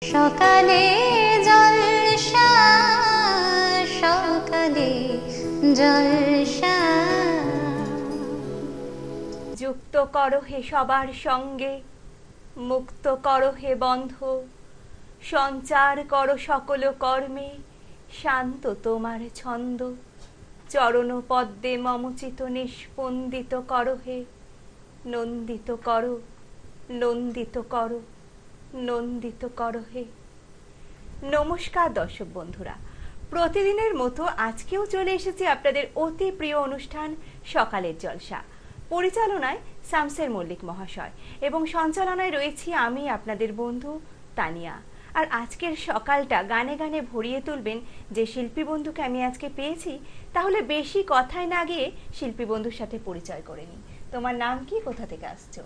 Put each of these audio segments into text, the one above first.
সকালে জলসা, সকালে জলসা। যুক্ত করো হে সবার সঙ্গে, মুক্ত করো হে বন্ধ, সঞ্চার করো সকল কর্মে, শান্ত তোমার ছন্দ। চরণ পদ্মে মমচিত নিস্পন্দিত করো হে, নন্দিত করো, নন্দিত করো, নন্দিত করো হে। নমস্কার দর্শক বন্ধুরা, প্রতিদিনের মতো আজকেও চলে এসেছি আপনাদের অতি প্রিয় অনুষ্ঠান সকালের জলসা। পরিচালনায় শামসের মল্লিক মহাশয় এবং সঞ্চালনায় রয়েছি আমি আপনাদের বন্ধু তানিয়া। আর আজকের সকালটা গানে গানে ভরিয়ে তুলবেন যে শিল্পী বন্ধুকে আমি আজকে পেয়েছি, তাহলে বেশি কথায় না গিয়ে শিল্পী বন্ধুর সাথে পরিচয় করে নিই। তোমার নাম কি, কোথা থেকে আসছো?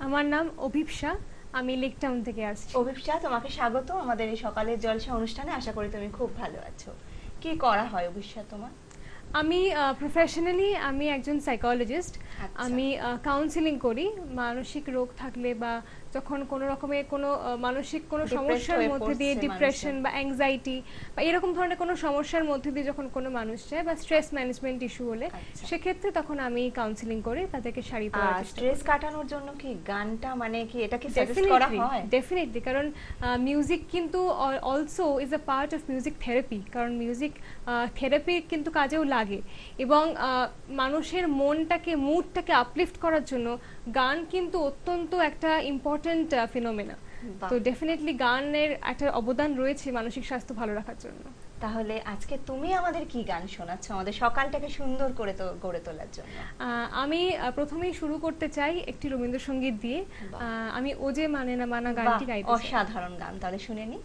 আমার নাম অভিপ্সা, আমি লেকটাউন থেকে আসছি। অভিপ্সা, তোমাকে স্বাগত আমাদের এই সকালের জলসা অনুষ্ঠানে। আশা করি তুমি খুব ভালো আছো। কি করা হয় অভিপ্সা তোমার? আমি প্রফেশনালি আমি একজন সাইকোলজিস্ট। আমি কাউন্সিলিং করি। মানসিক রোগ থাকলে বা যখন কোনো রকমের কোনো মানসিক কোনো সমস্যার মধ্যে দিয়ে, ডিপ্রেশন বা অ্যাংজাইটি বা এরকম ধরনের কোনো সমস্যার মধ্যে দিয়ে যখন কোনো মানুষ যায় বা স্ট্রেস ম্যানেজমেন্ট ইস্যু হলে, সেক্ষেত্রে তখন আমি কাউন্সিলিং করে তাদেরকে সারিয়ে তোলার চেষ্টা করি। স্ট্রেস কাটানোর জন্য কি গানটা, মানে কি এটা কি সাজেস্ট করা হয়? ডেফিনেটলি, কারণ মিউজিক কিন্তু also is a part of music therapy. কারণ মিউজিক থেরাপি কিন্তু কাজেও লাগে এবং মানুষের মনটাকে, মুডটাকে আপলিফট করার জন্য গান কিন্তু অত্যন্ত একটা ইম্পর্টেন্ট ফিনোমেনা। তো ডেফিনেটলি গানের একটা অবদান রয়েছে মানসিক স্বাস্থ্য ভালো রাখার জন্য। তাহলে আজকে তুমি আমাদের কি গান শোনাচ্ছ আমাদের সকালটাকে সুন্দর করে গড়ে তোলার জন্য? আমি প্রথমেই শুরু করতে চাই একটি রবীন্দ্রসঙ্গীত দিয়ে। আমি ও যে মানে না মানা গানটি গাইতে চাই। অসাধারণ গান, তাহলে শুনে নি।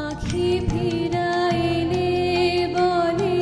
আখি ফিরাইলে বলে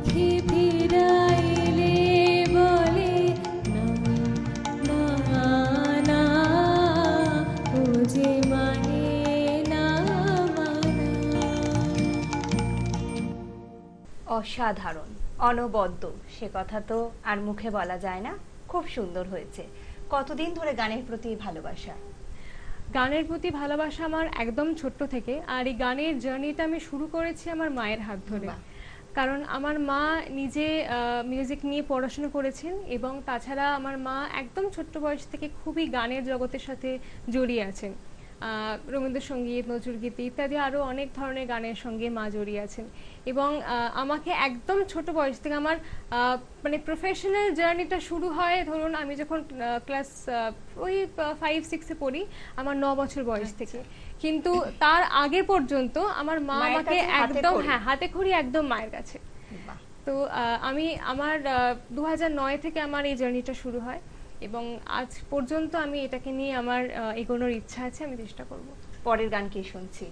চোখে ফিরাইলে বলে না না না, ও যে মানে না মানা। অসাধারণ, অনবদ্য, সে কথা তো আর মুখে বলা যায় না। খুব সুন্দর হয়েছে। কতদিন ধরে গানের প্রতি ভালোবাসা? গানের প্রতি ভালোবাসা আমার একদম ছোট্ট থেকে, আর এই গানের জার্নিটা আমি শুরু করেছি আমার মায়ের হাত ধরে। বাহ। কারণ আমার মা নিজে মিউজিক নিয়ে পড়াশোনা করেছেন, এবং তাছাড়া আমার মা একদম ছোট্ট বয়স থেকে খুবই গানের জগতের সাথে জড়িয়ে আছেন। রবীন্দ্রসঙ্গীত, নজরুলগীতি ইত্যাদি আরও অনেক ধরনের গানের সঙ্গে মা জড়িয়ে আছেন। এবং আমাকে একদম ছোট বয়স থেকে আমার মানে প্রফেশনাল জার্নিটা শুরু হয়, ধরুন আমি যখন ক্লাস ওই 5-6-এ পড়ি, আমার 9 বছর বয়স থেকে। কিন্তু তার আগে পর্যন্ত আমার মা মায়ের আমাকে কাছে হাতে একদম খড়ি? হাতে খড়ি একদম মায়ের কাছে। বাহ। তো আমি আমার 2009 থেকে আমার এই জার্নিটা শুরু হয়, এবং আজ পর্যন্ত আমি এটাকে নিয়ে আমার এগোনোর ইচ্ছা আছে, আমি চেষ্টা করব। পরের গান কি শুনছি?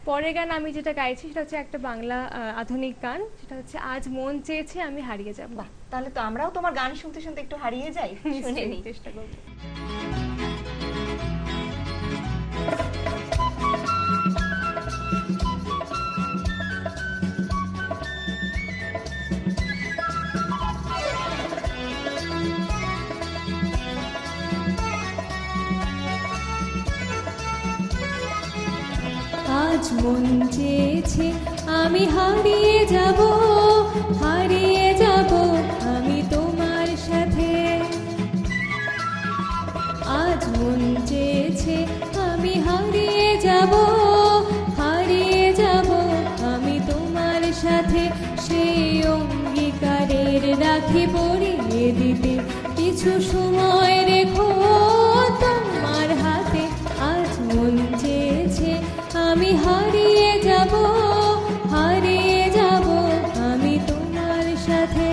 পরের গান আমি যেটা গাইছি সেটা হচ্ছে একটা বাংলা আধুনিক গান, সেটা হচ্ছে আজ মন চেয়েছে আমি হারিয়ে যাব। বাহ, তাহলে তো আমরাও তোমার গান শুনতে শুনতে একটু হারিয়ে যাই। শুনে নিই। চেষ্টা করব। আজ মন চেয়েছে আমি হারিয়ে যাব, হারিয়ে যাব আমি তোমার সাথে। আজ মন চেয়েছে আমি হারিয়ে যাব, হারিয়ে যাব আমি তোমার সাথে। সেই অঙ্গীকারের রাখি পরিয়ে দিতে কিছু সময় রেখো তোমার হাতে। আজ মন চেয়েছে আমি হারিয়ে যাব, হারিয়ে যাব আমি তোমার সাথে।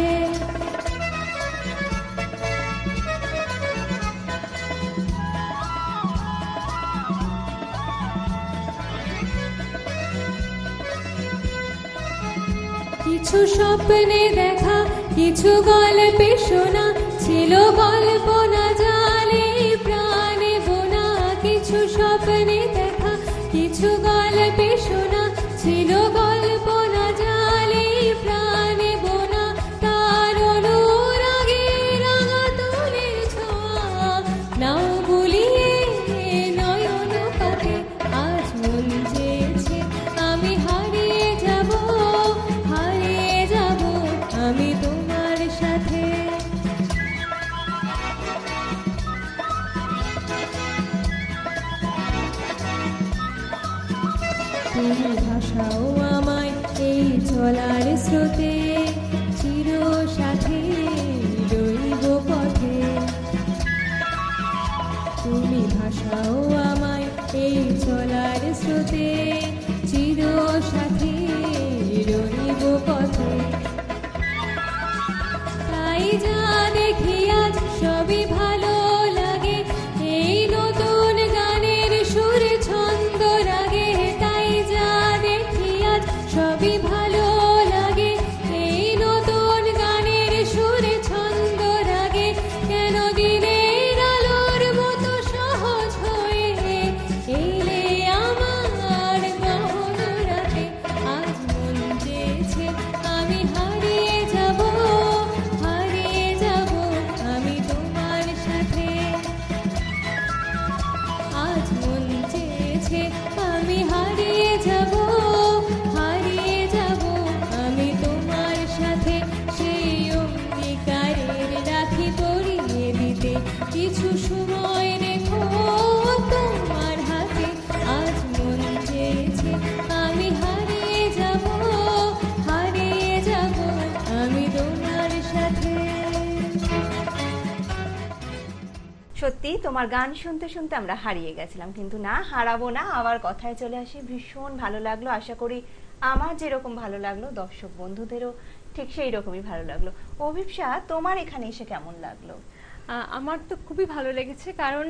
কিছু স্বপ্নে দেখা, কিছু গল্পে শোনা, ছিল গল্প না জানে প্রাণে বোনা। কিছু স্বপ্নে দেখা, কিছু গল্পে শোনা, ছিল গল্প না জানে প্রাণে বোনা। তার অনুরাগে রাঙা তুলির ছোঁয়া নাও বুলিয়ে নয়ন পাতে। আজ মন চেয়েছে আমি হারিয়ে যাব, হারিয়ে যাব আমি তোমার সাথে। তুমি ভাষাও আমায় এই চলার স্রোতে, চির সাথে রইব পথে। তুমি ভাষাও আমায় এই চলার স্রোতে, চির সাথে রইব পথে। তাই যা দেখি আজ সবই ভালো লাগে, এই নতুন গানের সুর ছন্দ রাগে। তাই যা দেখি আজ সবই ভালো লাগে, এই নতুন গানের সুর ছন্দ রাগে। কেন দিনের আলোর মতো সহজ হয়ে এলে আমার গহন রাতে। আজ মন চেয়েছে আমি হারিয়ে যাব, হারিয়ে যাব আমি তোমার সাথে। আজ মন চেয়েছে আমি হারিয়ে যাব, হারিয়ে যাব আমি তোমার সাথে। সেই অঙ্গীকারের রাখি পরিয়ে দিতে কিছু সময় রেখো তোমার হাতে। আজ মন চেয়েছে আমি হারিয়ে যাব, হারিয়ে যাব আমি তোমার সাথে। সত্যি তোমার গান শুনতে শুনতে আমরা হারিয়ে গেছিলাম, কিন্তু না, হারাবো না। আবার কথায় চলে আসি। ভীষণ ভালো লাগলো। আশা করি আমার যেরকম ভালো লাগলো দর্শক বন্ধুদেরও ঠিক সেই রকমই ভালো লাগলো। অভিপ্সা, তোমার এখানে এসে কেমন লাগলো? আমার তো খুবই ভালো লেগেছে, কারণ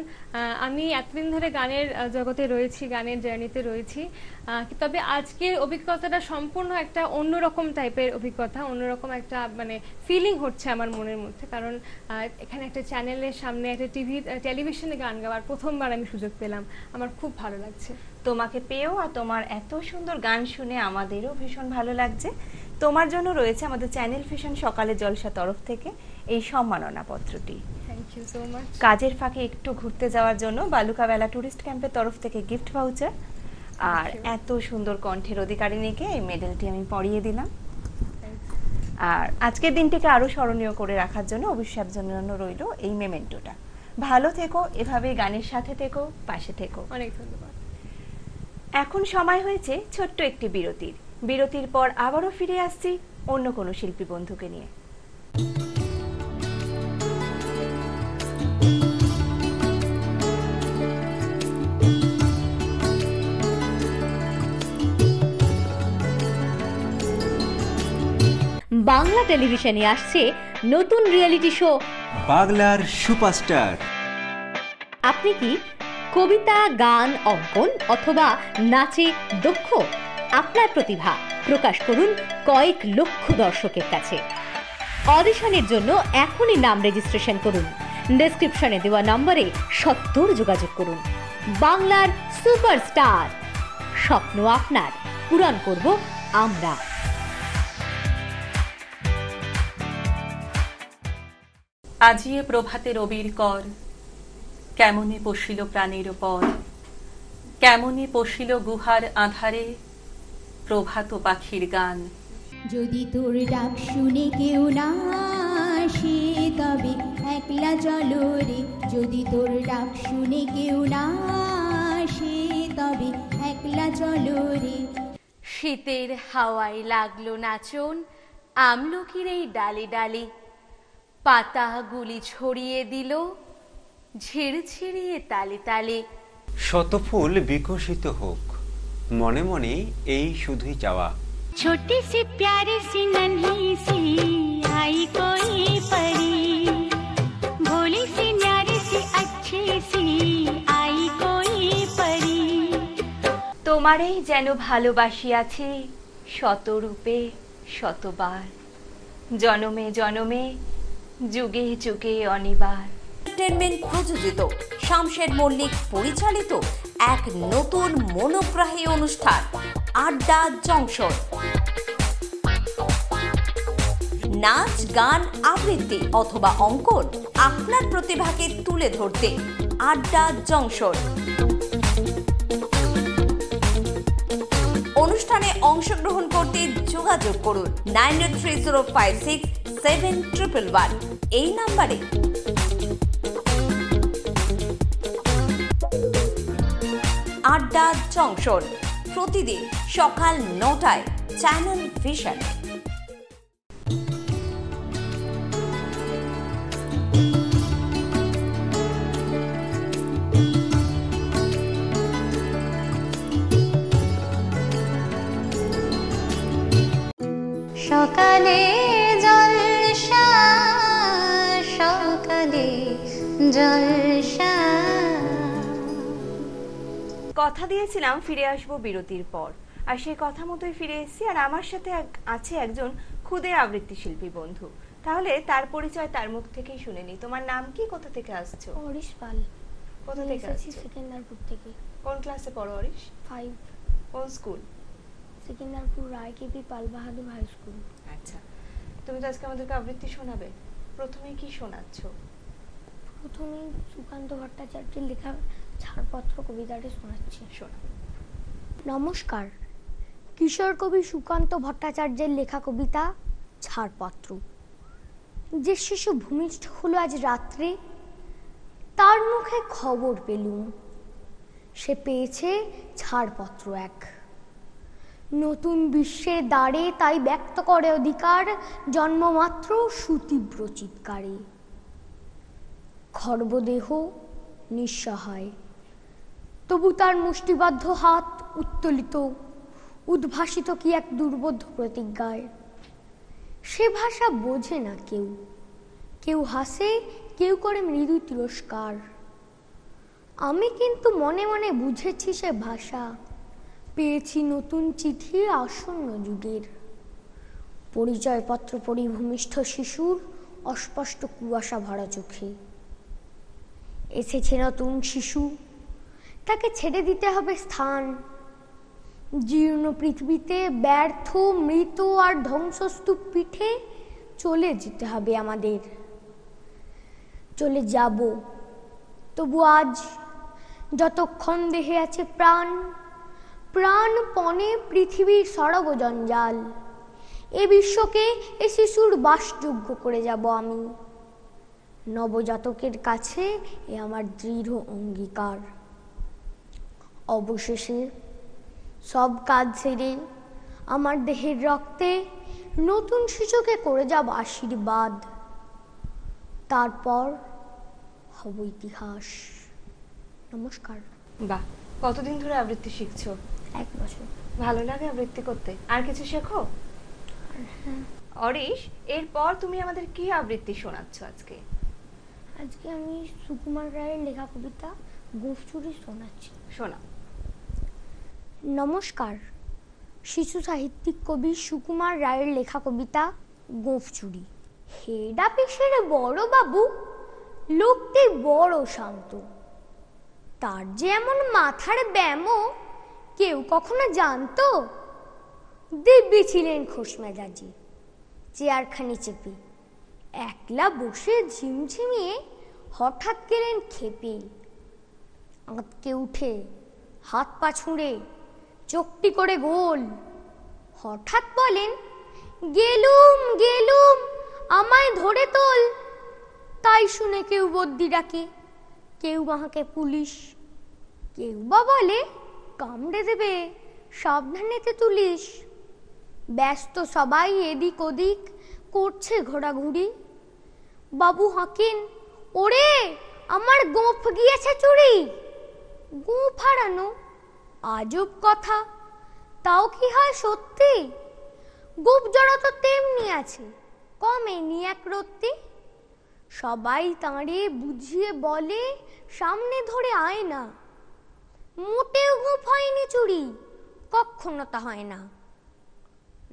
আমি এতদিন ধরে গানের জগতে রয়েছি, গানের জার্নিতে রয়েছি, তবে আজকের অভিজ্ঞতাটা সম্পূর্ণ একটা অন্যরকম টাইপের অভিজ্ঞতা, অন্যরকম একটা মানে ফিলিং হচ্ছে আমার মনের মধ্যে। কারণ এখানে একটা চ্যানেলের সামনে একটা টেলিভিশনে গান গাওয়ার প্রথমবার আমি সুযোগ পেলাম, আমার খুব ভালো লাগছে। তোমাকে পেয়েও আর তোমার এত সুন্দর গান শুনে আমাদেরও ভীষণ ভালো লাগছে। তোমার জন্য রয়েছে আমাদের চ্যানেল ভিশন সকালে জলসা তরফ থেকে এই সম্মাননা পত্রটি। Thank you so much. কাজের ফাঁকে একটু ঘুরতে যাওয়ার জন্য বালুকাবেলা টুরিস্ট ক্যাম্পের তরফ থেকে গিফট ভাউচার, আর এত সুন্দর কণ্ঠের অধিকারিণীকে এই মেডেলটি আমি পরিয়ে দিলাম। আর আজকের দিনটিকে আরো স্মরণীয় করে রাখার জন্য অভিশাপ জন্য রইল এই মেমেন্টোটা। ভালো থেকো, এভাবে গানের সাথে থেকো, পাশে থেকো। অনেক ধন্যবাদ। এখন সময় হয়েছে ছোট্ট একটি বিরতির। বিরতির পর আবারও ফিরে আসছি অন্য কোনো শিল্পী বন্ধুকে নিয়ে। বাংলা টেলিভিশনে আসছে নতুন রিয়েলিটি শো বাংলার সুপারস্টার। আপনি কি কবিতা, গান, অঙ্কন অথবা নাচে দক্ষ? আপনার প্রতিভা প্রকাশ করুন কয়েক লক্ষ দর্শকের কাছে। অডিশনের জন্য এখনই নাম রেজিস্ট্রেশন করুন। ডেসক্রিপশনে দেওয়া নম্বরে সত্বর যোগাযোগ করুন। বাংলার সুপারস্টার, স্বপ্ন আপনার, পূরণ করব আমরা। আজিয়ে প্রভাতে রবির কর, কেমনে পশিল প্রাণের পর, কেমনে পশিল গুহার আধারে প্রভাত পাখির গান। যদি তোর ডাক শুনে কেউ না আসে তবে একলা চলো রে, যদি তোর ডাক শুনে কেউ না আসে তবে একলা চলো রে। শীতের হাওয়ায় লাগলো নাচন আমলকির এই ডালে ডালে, পাতাগুলি ছড়িয়ে দিল ঝিরঝিরিয়ে তালে তালে। শত ফুল বিকশিত হোক, মনে মনে এই শুধুই চাওয়া। छोटी सी प्यारी सी नन्ही सी आई कोई परी, भोली सी न्यारी सी अच्छी सी आई कोई परी। তোমারেই যেন ভালোবাসিয়াছি শতরূপে শতবার, জনমে জনমে যুগে যুগে অনিবার। এন্টারটেইনমেন্ট প্রযোজিত, শামশের মল্লিক পরিচালিত এক নতুন মনোগ্রাহী অনুষ্ঠান আড্ডা জংশন। নাচ, গান, আবৃত্তি অথবা অঙ্কন, আপনার প্রতিভাকে তুলে ধরতে আড্ডা জংশন। অনুষ্ঠানে অংশগ্রহণ করতে যোগাযোগ করুন 9830567111 এই নাম্বারে। আড্ডা জংশন প্রতিদিন সকাল 9টায় চ্যানেল ভিশন। সকালে জলসা, সকালে জলসা। কথা দিয়েছিলাম ফিরে আসবো বিরতির পর, আর সেই কথা মতোই ফিরে এসেছি। আর আমার সাথে আছে একজন খুদে আবৃত্তি শিল্পী বন্ধু। তাহলে তার পরিচয় তার মুখ থেকেই শুনে নি। তোমার নাম কি, কোথা থেকে আসছো? অরিশ পাল। কোথা থেকে আসছো? সেকেন্দারপুর থেকে। কোন ক্লাসে পড়ো অরিশ? 5। কোন স্কুল? সেকেন্দারপুর রায়কেপি পাল বাহাদুর হাই স্কুল। আচ্ছা, তুমি তো আজকে আমাদেরকে আবৃত্তি শোনাবে। প্রথমে কি শোনাচ্ছ? প্রথমে সুকান্ত ভট্টাচার্যের লেখা ছাড়পত্র কবিতাটি শোনাচ্ছি। শোনা। নমস্কার। কিশোর কবি সুকান্ত ভট্টাচার্যের লেখা কবিতা ছাড়পত্র। যে শিশু ভূমিষ্ঠ হলো আজ রাত্রে, তার মুখে খবর পেলুম সে পেয়েছে ছাড়পত্র এক। নতুন বিশ্বের দ্বারে তাই ব্যক্ত করে অধিকার, জন্মমাত্র সুতীব্র চিৎকারে। খর্বদেহ নিঃসহায়, তবু তার মুষ্টিবদ্ধ হাত উত্তোলিত, উদ্ভাসিত কি এক দুর্বোধ্য প্রতিজ্ঞায়। সে ভাষা বোঝে না কেউ, কেউ হাসে কেউ করে মৃদু তিরস্কার। আমি কিন্তু মনে মনে বুঝেছি সে ভাষা, পেয়েছি নতুন চিঠি আসন্ন যুগের। পরিচয়পত্র পড়ি ভূমিষ্ঠ শিশুর অস্পষ্ট কুয়াশা ভরা চোখে। এসেছে নতুন শিশু, তাকে ছেড়ে দিতে হবে স্থান। জীর্ণ পৃথিবীতে ব্যর্থ, মৃত আর ধ্বংসস্তূপ পিঠে চলে যেতে হবে আমাদের। চলে যাব, তবু আজ যতক্ষণ দেহে আছে প্রাণ, প্রাণপণে পৃথিবীর সরব জঞ্জাল। এ বিশ্বকে এ শিশুর বাসযোগ্য করে যাব আমি। নবজাতকের কাছে এ আমার দৃঢ় অঙ্গীকার। অবশেষে সব কাজ সেরে আমার দেহের রক্তে নতুন শিশুকে করে যাব আশীর্বাদ। তারপর হব ইতিহাস। নমস্কার। বাহ, কতদিন ধরে আবৃত্তি শিখছো? 1 বছর। ভালো লাগে আবৃত্তি করতে? আর কিছু শেখো? অরিশ, এরপর তুমি আমাদের কি আবৃত্তি শোনাচ্ছ আজকে? আজকে আমি সুকুমার রায়ের লেখা কবিতা গোঁফ চুরি শোনাচ্ছি। শোনা। নমস্কার। শিশু সাহিত্যিক কবি সুকুমার রায়ের লেখা কবিতা গোঁফ চুরি। হেড অফিসের বড় বাবু লোকটি বড় শান্ত, তার যে এমন মাথার ব্যামো কেউ কখনো জানতো? দিব্যি ছিলেন খোশ মেজাজি, চেয়ারখানি চেপে একলা বসে ঝিমঝিমিয়ে হঠাৎ গেলেন খেপে। আঁতকে উঠে হাত পা ছুঁড়ে চোখটি করে গোল, হঠাৎ বলেন, গেলুম গেলুম আমায় ধরে তোল। তাই শুনে কেউ বদ্যি ডাকে, কেউ বাহাকে পুলিশ, কেউ বা বলে কামড়ে দেবে সাবধানেতে তুলিস। ব্যস্ত সবাই এদিক ওদিক করছে ঘোরাঘুরি। বাবু হাঁকেন, ওরে আমার গোঁফ গিয়েছে চুরি। গোঁফ হারানো আজব কথা, তাও কি হয় সত্যি? গোঁফ জড়া তো তেমনি আছে, কমেনি এক রত্তি। সবাই তাঁরে বুঝিয়ে বলে সামনে ধরে আয় না, মোটেও গোঁফ হয়নি চুরি, কখনো তা হয় না।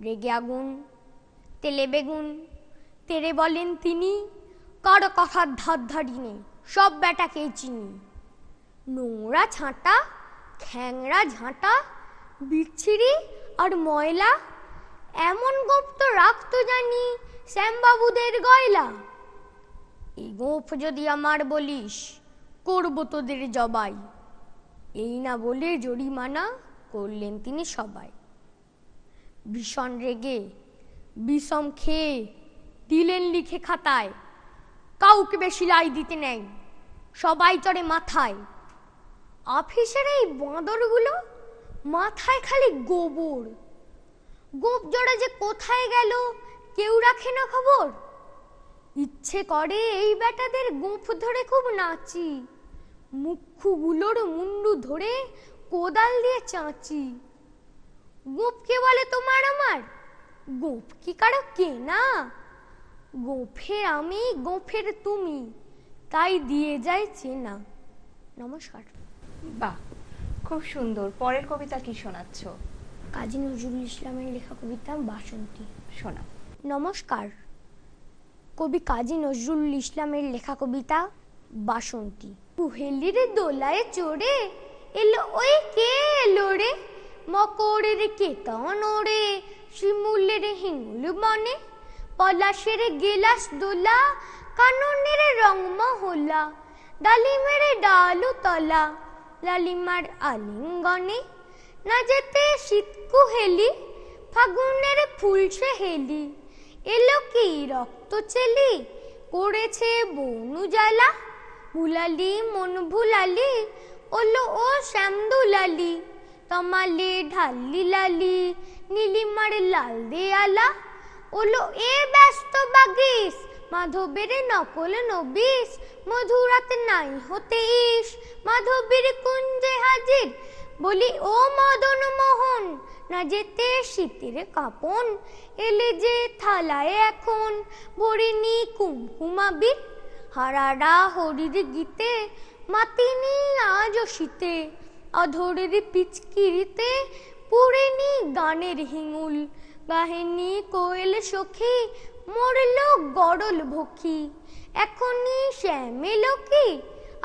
রেগে আগুন, তেলে বেগুন, তেরে বলেন তিনি, কারো কথার ধার ধারি নেই, সব বেটাকেই চিনি। নোংরা ছাঁটা, খ্যাংরা ঝাঁটা, বিচ্ছিরি আর ময়লা, এমন গোঁফ তো রাখতো জানি শ্যামবাবুদের গয়লা। এই গোঁফ যদি আমার বলিস, করব তোদের জবাই। এই না বলে জরিমানা করলেন তিনি সবাই। ভীষণ রেগে বিষম খেয়ে দিলেন লিখে খাতায়, কাউকে বেশি লাই দিতে নেই, সবাই চড়ে মাথায়। অফিসের এই বাঁদরগুলো মাথায় খালি গোবর, গোঁফ জড়া যে কোথায় গেল কেউ রাখে না খবর। ইচ্ছে করে এই বেটাদের গোঁফ ধরে খুব নাচি, মুখগুলোর মুন্ডু ধরে কোদাল দিয়ে চাঁচি। গোঁফ কে বলে তোমার আমার? গোঁফ কি কারো কেনা? গোঁফের আমি, গোঁফের তুমি, তাই দিয়ে যায় চেনা। নমস্কার। বাহ, খুব সুন্দর। পরের কবিতা কি শোনাচ্ছ? কাজী নজরুল ইসলামের লেখা কবিতা বাসন্তী। শোনা। নমস্কার। কবি কাজী নজরুল ইসলামের লেখা কবিতা বাসন্তী। কুহেলির দোলায় চড়ে এলো ওই কে এলো রে, মকরের কেতন ওরে শিমুলের হিঙ্গুল বনে, পলাশের গেলাস দোলা কাননের রং মহলা, ডালিমের ডালু তলা লালিমার আলিঙ্গনে। না যেতে শীত কুহেলি ফাগুনের ফুল সে হেলি, এলো কি রক্ত চেলি করেছে বনু জ্বালা। ভুলালি মন ভুলালি ওলো ও শ্যামদুলালি, তমালে ঢালি লালি নীলিমার লাল দেয়ালা। ওলো এ ব্যস্ত বাগিস মাধবের নকল নবিস, মধুরাত নাই হতে ইস মাধবীর কুঞ্জে হাজির। বলি ও মদন মোহন না যেতে শীতের কাপন, এলে যে থালায় এখন ভরিনি কুমকুমাবির। হারারা হরির গীতে মাতিনি আজ শীতে, অধরের পিচকিরিতে পুরেনি গানের হিঙুল, গাহেনি কোয়েল সখী মরল গড়ল ভখি, এখনই শ্যামেল কি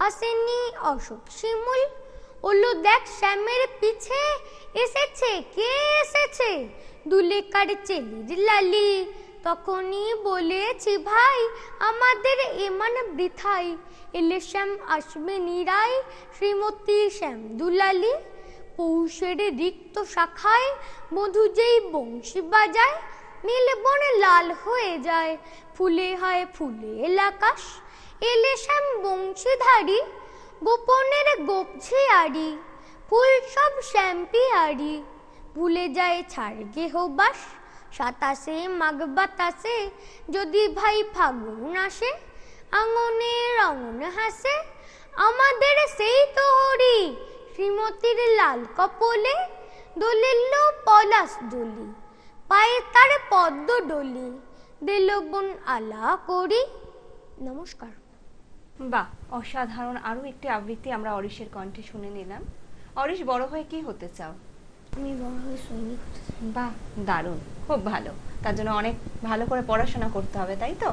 আসেনি অশোক শিমুল, ওলো দেখ শ্যামের পিছে এসেছে কে এসেছে, দুলেকার চেলির লালি, তখনই বলেছি ভাই আমাদের এমান বৃথাই, এলে শ্যাম আসবে নিরাই শ্রীমতী শ্যাম দুলালি, পৌষের রিক্ত শাখায় মধু যেই বংশী বাজায়, নীলবন লাল হয়ে যায় ফুলে হয় ফুলের আকাশ, এলে শ্যাম বংশীধারী গোপনের গোপছে আড়ি, ফুল সব শ্যাম্পিয়ারি, ভুলে যায় ছাড় গেহবাস, সাতাশে মাঘ বাতাসে যদি ভাই ফাগুন আসে, আঙনের অঙন হাসে আমাদের সেই তো হরি, শ্রীমতীর লাল কপলে দোলিল পলাশ দলি, পায়ে তার পদ্ম ডলি, দিল বোন আলা করি। নমস্কার। বাহ, অসাধারণ আরো একটি আবৃত্তি আমরা অরিশের কণ্ঠে শুনে নিলাম। অরিশ, বড় হয়ে কি হতে চাও? আমি বড় হয়ে সৈনিক হতে চাই। বাহ, দারুণ, খুব ভালো। তার জন্য অনেক ভালো করে পড়াশোনা করতে হবে, তাই তো?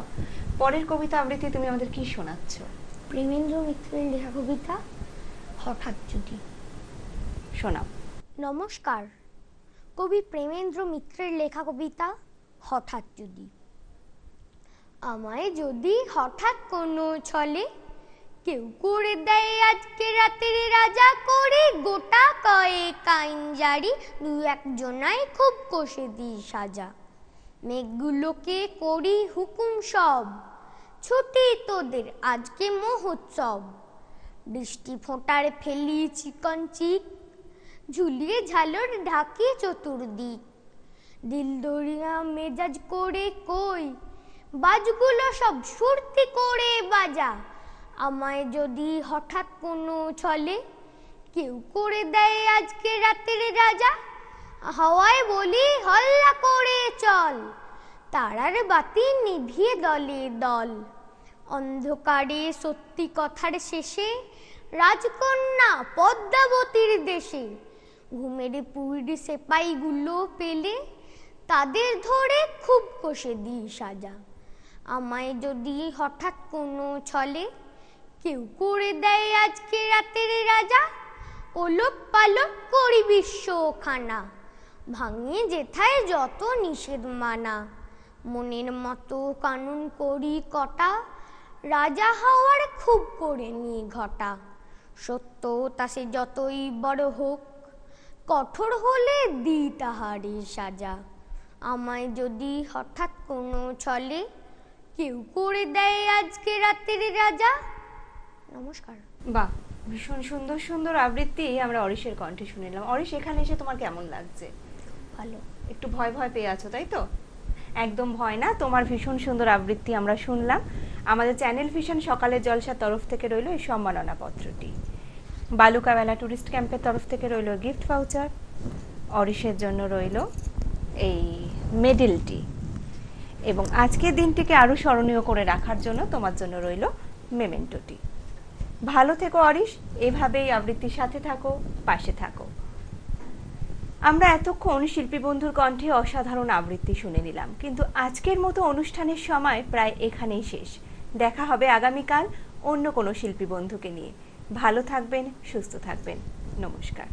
পরের কবিতা আবৃত্তি তুমি আমাদের কি শোনাচ্ছ? প্রেমেন্দ্র মিত্রের লেখা কবিতা হঠাৎ যদি। শোনাও। নমস্কার। কবি প্রেমেন্দ্র মিত্রের লেখা কবিতা হঠাৎ যদি। আমায় যদি হঠাৎ কোনো ছলে কেউ করে দেয় আজকে রাতের রাজা করে, গোটা কয়েক আইন জারি দু একজনাই খুব কষে দিই সাজা, মেঘগুলোকে করি হুকুম সব ছুটি তোদের আজকে মহোৎসব, বৃষ্টি ফোঁটার ফেলি চিকন চিক ঝুলিয়ে ঝালর ঢাকি চতুর্দিক, দিল দরিয়া মেজাজ করে কই বাজগুলো সব সুরতি করে বাজা, আমায় যদি হঠাৎ কোনো ছলে কেউ করে দেয় আজকে রাতের রাজা, হাওয়ায় বলি হল্লা করে চল তারার বাতি নিভিয়ে দলে দল, অন্ধকারে সত্যি কথার শেষে রাজকন্যা পদ্মাবতীর দেশে, ঘুমের পুরী সেপাইগুলো পেলে তাদের ধরে খুব কষে দিই সাজা, আমায় যদি হঠাৎ কোনো ছলে কেউ করে দেয় আজকে রাতের রাজা, ওলট পালট করি বিশ্বখানা ভাঙিয়ে যেথায় যত নিষেধ মানা, মনের মতো কানুন করি কটা রাজা হওয়ার খুব করে নি ঘটা, সত্য তা সে যতই বড় হোক কঠোর হলে দি তাহারি সাজা, আমায় যদি হঠাৎ কোনো ছলে কেউ করে দেয় আজকে রাতের রাজা। নমস্কার। বাহ, ভীষণ সুন্দর সুন্দর আবৃত্তি আমরা অরিশের কণ্ঠে শুনে নিলাম। অরিশ, এখানে এসে তোমার কেমন লাগছে? ভালো। একটু ভয় ভয় পেয়ে আছো, তাই তো? একদম ভয় না, তোমার ভীষণ সুন্দর আবৃত্তি আমরা শুনলাম। আমাদের চ্যানেল ভিশন সকালের জলসার তরফ থেকে রইল এই সম্মাননা পত্রটি, বালুকা বেলা টুরিস্ট ক্যাম্পের তরফ থেকে রইল গিফট ভাউচার, অরিশের জন্য রইল এই মেডেলটি, এবং আজকের দিনটিকে আরো স্মরণীয় করে রাখার জন্য তোমার জন্য রইল মেমেন্টোটি। ভালো থেকো অরিশ, এভাবেই আবৃত্তির সাথে থাকো, পাশে থাকো। আমরা এতক্ষণ শিল্পী বন্ধুর কণ্ঠে অসাধারণ আবৃত্তি শুনে নিলাম, কিন্তু আজকের মতো অনুষ্ঠানের সময় প্রায় এখানেই শেষ। দেখা হবে আগামীকাল অন্য কোনো শিল্পী বন্ধুকে নিয়ে। ভালো থাকবেন, সুস্থ থাকবেন। নমস্কার।